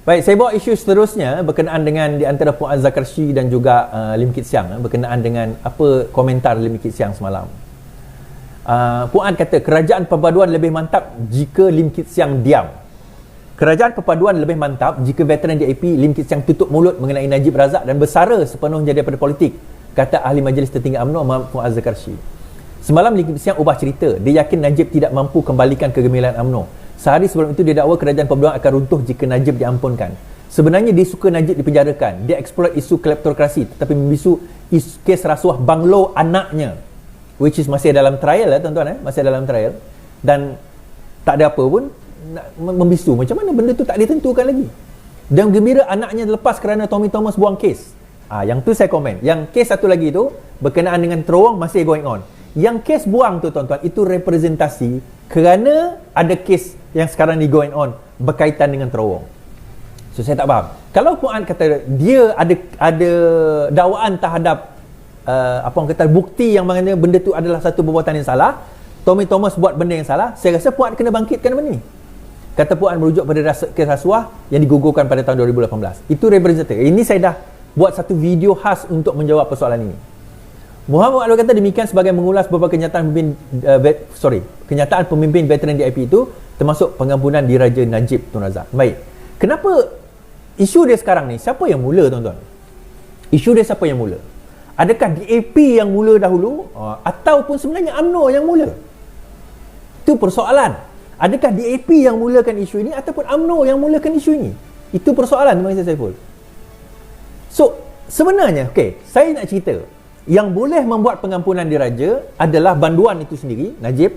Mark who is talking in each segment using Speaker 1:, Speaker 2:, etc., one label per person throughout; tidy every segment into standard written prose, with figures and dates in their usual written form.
Speaker 1: Baik, saya bawa isu seterusnya berkenaan dengan di antara Puan Zakarshi dan juga Lim Kit Siang berkenaan dengan apa komentar Lim Kit Siang semalam. Puan kata kerajaan perpaduan lebih mantap jika Lim Kit Siang diam. Kerajaan perpaduan lebih mantap jika veteran DAP Lim Kit Siang tutup mulut mengenai Najib Razak dan bersara sepenuhnya daripada politik, kata Ahli Majlis Tertinggi UMNO Puan Zakarshi. Semalam Lim Kit Siang ubah cerita. Dia yakin Najib tidak mampu kembalikan kegemilangan UMNO. Sehari sebelum itu dia dakwa kerajaan perpaduan akan runtuh jika Najib diampunkan. Sebenarnya dia suka Najib dipenjarakan. Dia exploit isu kleptokrasi tetapi membisu kes rasuah banglo anaknya, which is masih dalam trial tuan-tuan, masih dalam trial, dan tak ada apa pun nak membisu. Macam mana benda tu tak ditentukan lagi. Dan gembira anaknya lepas kerana Tommy Thomas buang kes. Yang tu saya komen. Yang kes satu lagi tu berkenaan dengan terowong masih going on. Yang kes buang tu tuan-tuan, itu representasi kerana ada kes yang sekarang ni going on berkaitan dengan terowong. So saya tak faham. Kalau Puan kata dia ada dakwaan terhadap apa orang kata bukti yang mana benda tu adalah satu perbuatan yang salah, Tommy Thomas buat benda yang salah, saya rasa Puan kena bangkitkan benda ni. Kata Puan merujuk pada kes rasuah yang digugurkan pada tahun 2018. Itu representatif. Ini saya dah buat satu video khas untuk menjawab persoalan ini. Muhammad Alwi kata demikian sebagai mengulas beberapa kenyataan pemimpin veteran DIP itu, termasuk pengampunan Diraja Najib Tun Razak. Baik. Kenapa isu dia sekarang ni? Siapa yang mula tuan-tuan? Isu dia siapa yang mula? Adakah DAP yang mula dahulu ataupun sebenarnya UMNO yang mula? Itu persoalan. Adakah DAP yang mulakan isu ini ataupun UMNO yang mulakan isu ini? Itu persoalan Tuan Saiful. So, sebenarnya saya nak cerita yang boleh membuat pengampunan diraja adalah banduan itu sendiri, Najib,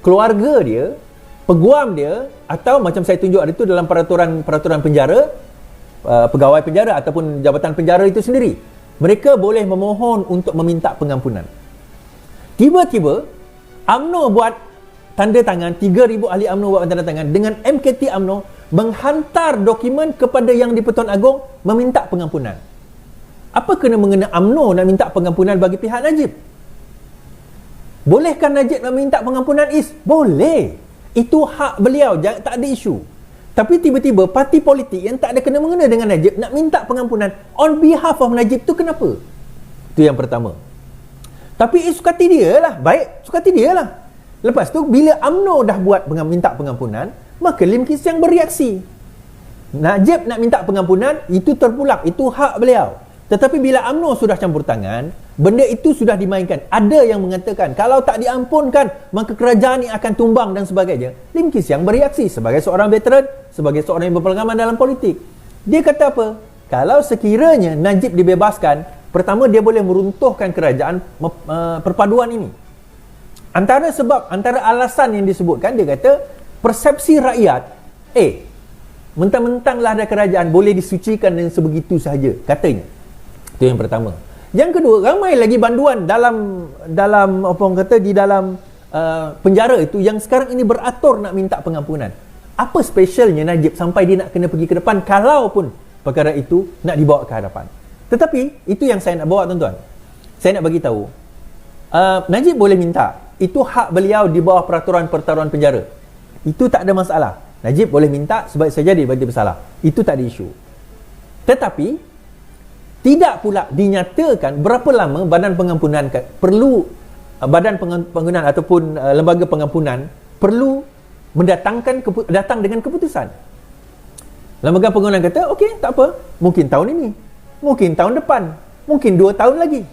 Speaker 1: keluarga dia, peguam dia, atau macam saya tunjuk ada itu dalam peraturan penjara, pegawai penjara ataupun jabatan penjara itu sendiri. Mereka boleh memohon untuk meminta pengampunan. Tiba-tiba UMNO buat tanda tangan, 3,000 ahli UMNO buat tanda tangan dengan MKT UMNO menghantar dokumen kepada Yang di-Pertuan Agong meminta pengampunan. Apa kena mengena UMNO nak minta pengampunan bagi pihak Najib? Bolehkah Najib nak minta pengampunan Is? Boleh. Itu hak beliau, tak ada isu. Tapi tiba-tiba parti politik yang tak ada kena mengena dengan Najib nak minta pengampunan on behalf of Najib tu kenapa? Itu yang pertama. Tapi suka hati dia lah. Baik, suka hati dia lah. Lepas tu bila UMNO dah buat minta pengampunan, maka Lim Kit Siang bereaksi. Najib nak minta pengampunan, itu terpulang, itu hak beliau. Tetapi bila UMNO sudah campur tangan, benda itu sudah dimainkan. Ada yang mengatakan kalau tak diampunkan maka kerajaan ini akan tumbang dan sebagainya. Lim Kit Siang bereaksi sebagai seorang veteran, sebagai seorang yang berpengalaman dalam politik. Dia kata apa? Kalau sekiranya Najib dibebaskan, pertama dia boleh meruntuhkan kerajaan perpaduan ini. Antara alasan yang disebutkan, dia kata persepsi rakyat, mentang-mentanglah ada kerajaan boleh disucikan dengan sebegitu sahaja, katanya. Itu yang pertama. Yang kedua, ramai lagi banduan dalam apa orang kata di dalam penjara itu yang sekarang ini beratur nak minta pengampunan. Apa specialnya Najib sampai dia nak kena pergi ke depan kalaupun perkara itu nak dibawa ke hadapan? Tetapi itu yang saya nak bawa tuan-tuan. Saya nak bagi tahu, Najib boleh minta. Itu hak beliau di bawah peraturan penjara. Itu tak ada masalah. Najib boleh minta sebab saja dia bersalah. Itu tak ada isu. Tetapi tidak pula dinyatakan berapa lama badan pengampunan ataupun lembaga pengampunan perlu datang dengan keputusan. Lembaga pengampunan kata, okey, tak apa, mungkin tahun ini, mungkin tahun depan, mungkin 2 tahun lagi.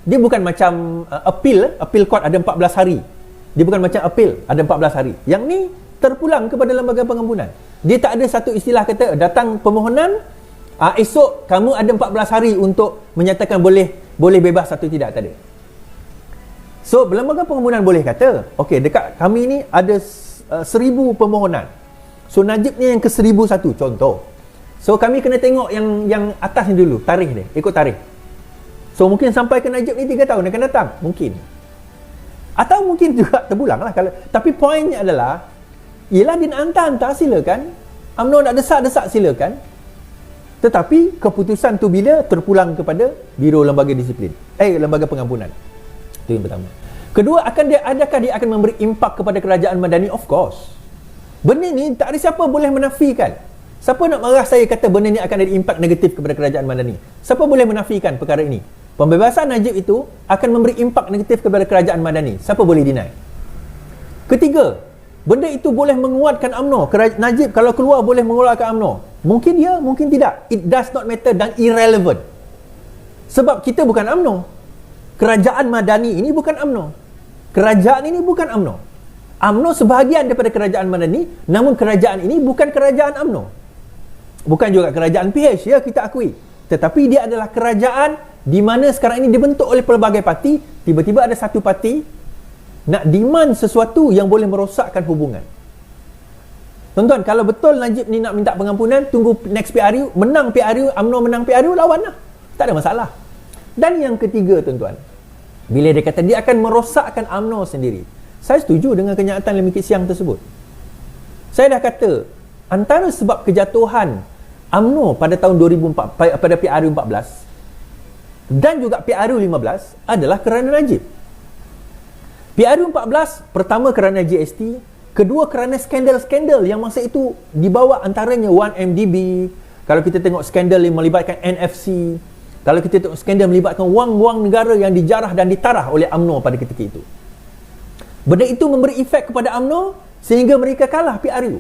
Speaker 1: Dia bukan macam appeal court ada 14 hari. Dia bukan macam appeal ada 14 hari. Yang ni terpulang kepada lembaga pengampunan. Dia tak ada satu istilah kata datang permohonan, esok kamu ada 14 hari untuk menyatakan boleh bebas atau tidak, tak ada. So lembaga pengampunan boleh kata, okey, dekat kami ni ada 1,000 permohonan. So Najib ni yang ke 1,001 contoh. So kami kena tengok yang atas ni dulu, tarikh dia, ikut tarikh. So mungkin sampai ke Najib ni 3 tahun akan datang, mungkin. Atau mungkin juga terpulang lah. Tapi poinnya adalah, ialah dia nak hantar silakan. UMNO nak desak silakan. Tetapi keputusan tu bila terpulang kepada Biro Lembaga Disiplin, Lembaga Pengampunan. Itu yang pertama. Kedua, adakah dia akan memberi impak kepada kerajaan madani? Of course. Benda ni tak ada siapa boleh menafikan. Siapa nak marah saya kata benda ni akan ada impak negatif kepada kerajaan Madani? Siapa boleh menafikan perkara ini? Pembebasan Najib itu akan memberi impak negatif kepada kerajaan Madani. Siapa boleh deny? Ketiga, benda itu boleh menguatkan UMNO. Najib kalau keluar boleh mengeluarkan UMNO. Mungkin ya, mungkin tidak. It does not matter dan irrelevant. Sebab kita bukan UMNO. Kerajaan Madani ini bukan UMNO. Kerajaan ini bukan UMNO. UMNO sebahagian daripada kerajaan Madani, namun kerajaan ini bukan kerajaan UMNO. Bukan juga kerajaan PH, ya, kita akui. Tetapi dia adalah kerajaan di mana sekarang ini dibentuk oleh pelbagai parti. Tiba-tiba ada satu parti nak demand sesuatu yang boleh merosakkan hubungan. Tuan-tuan, kalau betul Najib ni nak minta pengampunan, tunggu next PRU, menang PRU, UMNO menang PRU, lawan lah. Tak ada masalah. Dan yang ketiga, tuan-tuan, bila dia kata dia akan merosakkan UMNO sendiri, saya setuju dengan kenyataan Lim Kit Siang tersebut. Saya dah kata, antara sebab kejatuhan UMNO pada tahun 2004, pada PRU 14 dan juga PRU 15 adalah kerana Najib. PRU 14 pertama kerana GST, kedua kerana skandal-skandal yang masa itu dibawa, antaranya 1MDB. Kalau kita tengok skandal yang melibatkan NFC, kalau kita tengok skandal melibatkan wang-wang negara yang dijarah dan ditarah oleh UMNO pada ketika itu. Benda itu memberi efek kepada UMNO sehingga mereka kalah PRU.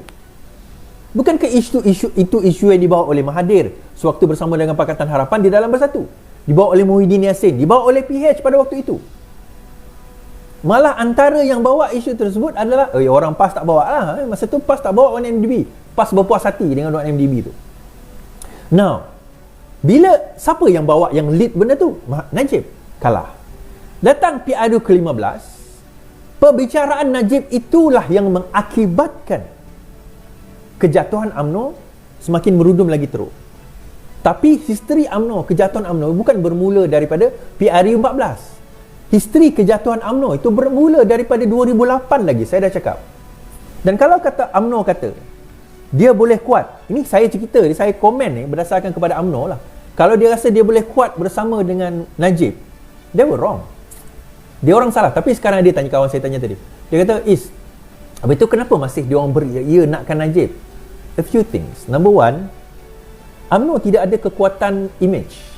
Speaker 1: Bukankah isu yang dibawa oleh Mahathir sewaktu bersama dengan Pakatan Harapan di dalam Bersatu, dibawa oleh Muhyiddin Yassin, dibawa oleh PH pada waktu itu. Malah antara yang bawa isu tersebut adalah orang PAS tak bawa lah. Masa tu PAS tak bawa 1MDB. PAS berpuas hati dengan 1MDB tu. Now, bila siapa yang bawa, yang lead benda tu? Najib. Kalah. Datang PRU ke-15, perbicaraan Najib itulah yang mengakibatkan kejatuhan UMNO semakin merudum lagi teruk. Tapi history UMNO, kejatuhan UMNO bukan bermula daripada PRU 14. History kejatuhan UMNO itu bermula daripada 2008 lagi, saya dah cakap. Dan kalau kata UMNO kata dia boleh kuat, ini saya cerita, saya komen ni berdasarkan kepada UMNO lah. Kalau dia rasa dia boleh kuat bersama dengan Najib, they were wrong. Dia orang salah. Tapi sekarang dia tanya, kawan saya tanya tadi, dia kata, habis itu kenapa masih dia orang beria nakkan Najib? A few things. Number one, UMNO tidak ada kekuatan image.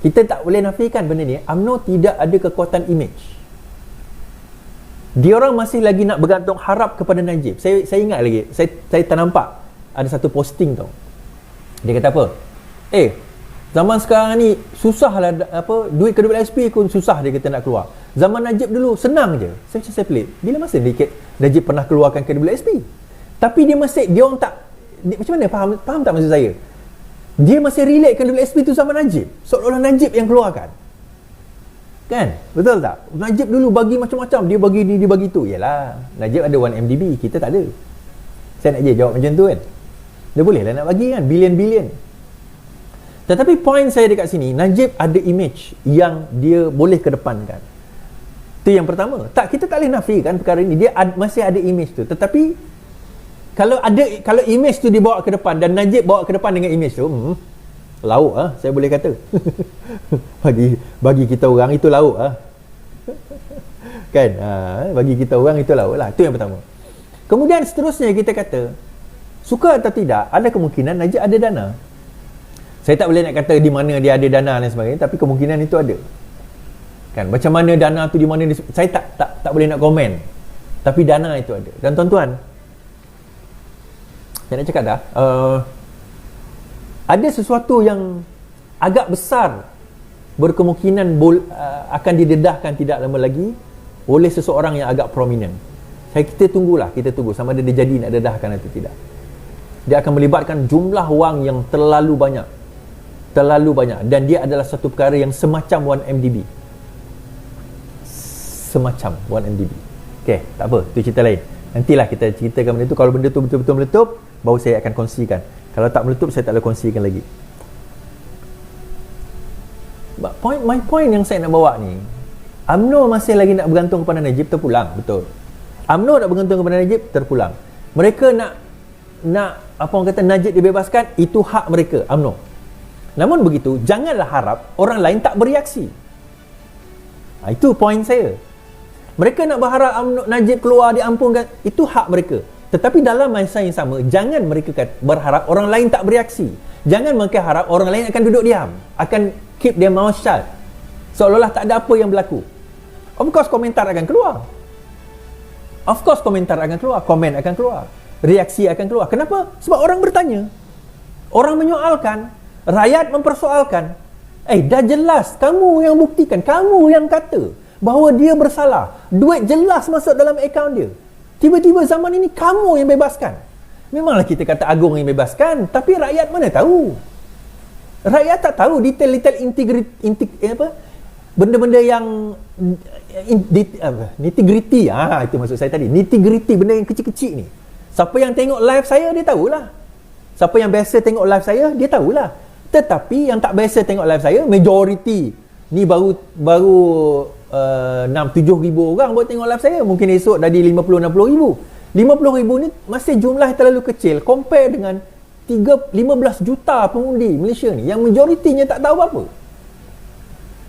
Speaker 1: Kita tak boleh nafikan benda ni. UMNO tidak ada kekuatan image. Dia orang masih lagi nak bergantung harap kepada Najib. Saya ingat lagi, saya ternampak ada satu posting tau. Dia kata apa? Zaman sekarang ni susahlah, duit ke WSP pun susah, dia kata nak keluar. Zaman Najib dulu senang je. Saya pelik. Bila masa Najib pernah keluarkan ke WSP? Tapi dia orang tak, macam mana, faham tak maksud saya? Dia masih relate kan WSP tu sama Najib, seolah-olah Najib yang keluarkan. Kan? Betul tak? Najib dulu bagi macam-macam, dia bagi ni, dia bagi tu. Yalah, Najib ada 1MDB, kita tak ada. Saya nak je jawab macam tu kan. Dia boleh lah nak bagi kan, bilion-bilion. Tetapi point saya dekat sini, Najib ada image yang dia boleh kedepankan. Itu yang pertama. Tak, kita tak boleh nafikan perkara ini. Dia masih ada image tu. Tetapi kalau image tu dibawa ke depan dan Najib bawa ke depan dengan image tu, lauk saya boleh kata. bagi kita orang itu lauk kan, bagi kita orang itu lauk lah. Itu yang pertama. Kemudian seterusnya kita kata, suka atau tidak, ada kemungkinan Najib ada dana. Saya tak boleh nak kata di mana dia ada dana dan sebagainya, tapi kemungkinan itu ada. Kan, macam mana dana tu di mana saya tak boleh nak komen. Tapi dana itu ada. Dan tuan-tuan, saya nak cakap dah, ada sesuatu yang agak besar berkemungkinan akan didedahkan tidak lama lagi oleh seseorang yang agak prominent. Kita tunggu sama ada dia jadi nak dedahkan atau tidak. Dia akan melibatkan jumlah wang yang terlalu banyak, dan dia adalah satu perkara yang semacam 1MDB. Okey, tak apa, itu cerita lain. Nantilah kita ceritakan benda tu. Kalau benda tu betul-betul meletup, baru saya akan kongsikan. Kalau tak meletup, saya tak boleh kongsikan lagi. My point yang saya nak bawa ni, UMNO masih lagi nak bergantung kepada Najib, terpulang. Betul. UMNO nak bergantung kepada Najib, terpulang. Mereka nak apa orang kata, Najib dibebaskan, itu hak mereka, UMNO. Namun begitu, janganlah harap orang lain tak bereaksi. Itu point saya. Mereka nak berharap Najib keluar, diampunkan, itu hak mereka. Tetapi dalam masa yang sama, jangan mereka berharap orang lain tak bereaksi. Jangan mereka harap orang lain akan duduk diam, akan keep their mouth shut, seolah-olah tak ada apa yang berlaku. Of course komentar akan keluar. Of course komentar akan keluar, komen akan keluar, reaksi akan keluar. Kenapa? Sebab orang bertanya, orang menyoalkan, rakyat mempersoalkan. Dah jelas, kamu yang buktikan, kamu yang kata bahawa dia bersalah. Duit jelas masuk dalam akaun dia. Tiba-tiba zaman ini kamu yang bebaskan. Memanglah kita kata Agong yang bebaskan, tapi rakyat mana tahu? Rakyat tak tahu detail-detail benda-benda yang nitty-gritty. Itu maksud saya tadi, nitty-gritty, benda yang kecil-kecil ni. Siapa yang tengok live saya, dia tahulah. Siapa yang biasa tengok live saya, dia tahulah. Tetapi yang tak biasa tengok live saya, majority ni baru 6-7 ribu orang buat tengok live saya. Mungkin esok dah di 50-60 ribu. 50 ribu ni masih jumlah yang terlalu kecil compare dengan 15 juta pengundi Malaysia ni yang majoritinya tak tahu apa-apa.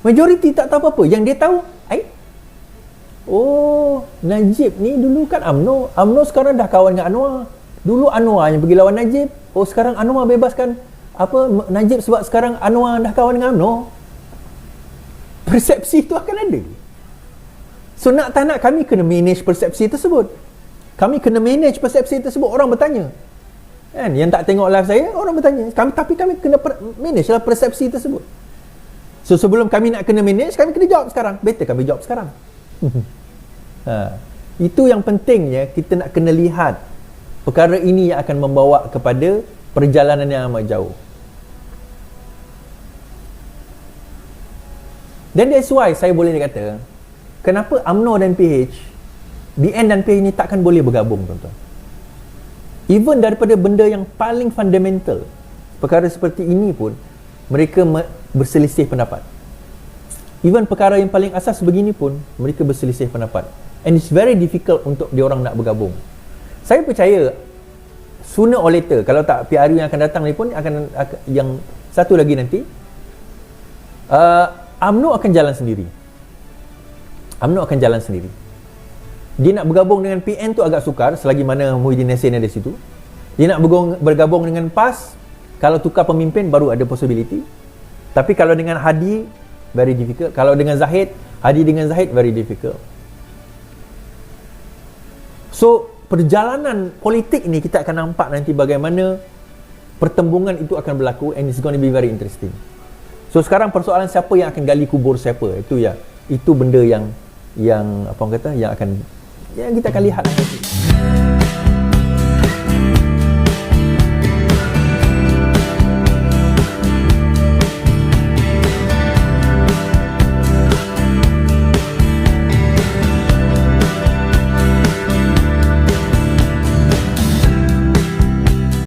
Speaker 1: Majoriti tak tahu apa-apa. Yang dia tahu, Najib ni dulu kan UMNO. UMNO sekarang dah kawan dengan Anwar. Dulu Anwar yang pergi lawan Najib. Sekarang Anwar bebaskan Najib sebab sekarang Anwar dah kawan dengan UMNO. Persepsi tu akan ada. So nak tak nak, kami kena manage persepsi tersebut. Kami kena manage persepsi tersebut. Orang bertanya kan, yang tak tengok live saya, orang bertanya. Tapi kami kena manage lah persepsi tersebut. So sebelum kami nak kena manage, kami kena jawab sekarang. Better kami jawab sekarang. Itu yang pentingnya, kita nak kena lihat perkara ini yang akan membawa kepada perjalanan yang amat jauh. Dan that's why saya boleh kata, kenapa UMNO dan PH, BN dan PH ni takkan boleh bergabung, tuan-tuan. Even daripada benda yang paling fundamental, perkara seperti ini pun mereka berselisih pendapat. Even perkara yang paling asas begini pun mereka berselisih pendapat. And it's very difficult untuk diorang nak bergabung. Saya percaya sooner or later, kalau tak PRU yang akan datang ni pun akan yang satu lagi nanti, UMNO akan jalan sendiri. UMNO akan jalan sendiri. Dia nak bergabung dengan PN tu agak sukar selagi mana Muhyiddin Yassin ada situ. Dia nak bergabung dengan PAS, kalau tukar pemimpin baru ada possibility. Tapi kalau dengan Hadi, very difficult. Kalau dengan Zahid, Hadi dengan Zahid, very difficult. So perjalanan politik ni kita akan nampak nanti bagaimana pertembungan itu akan berlaku, and it's going to be very interesting. So sekarang persoalan siapa yang akan gali kubur siapa, itu benda yang apa orang kata, yang kita akan lihat nanti.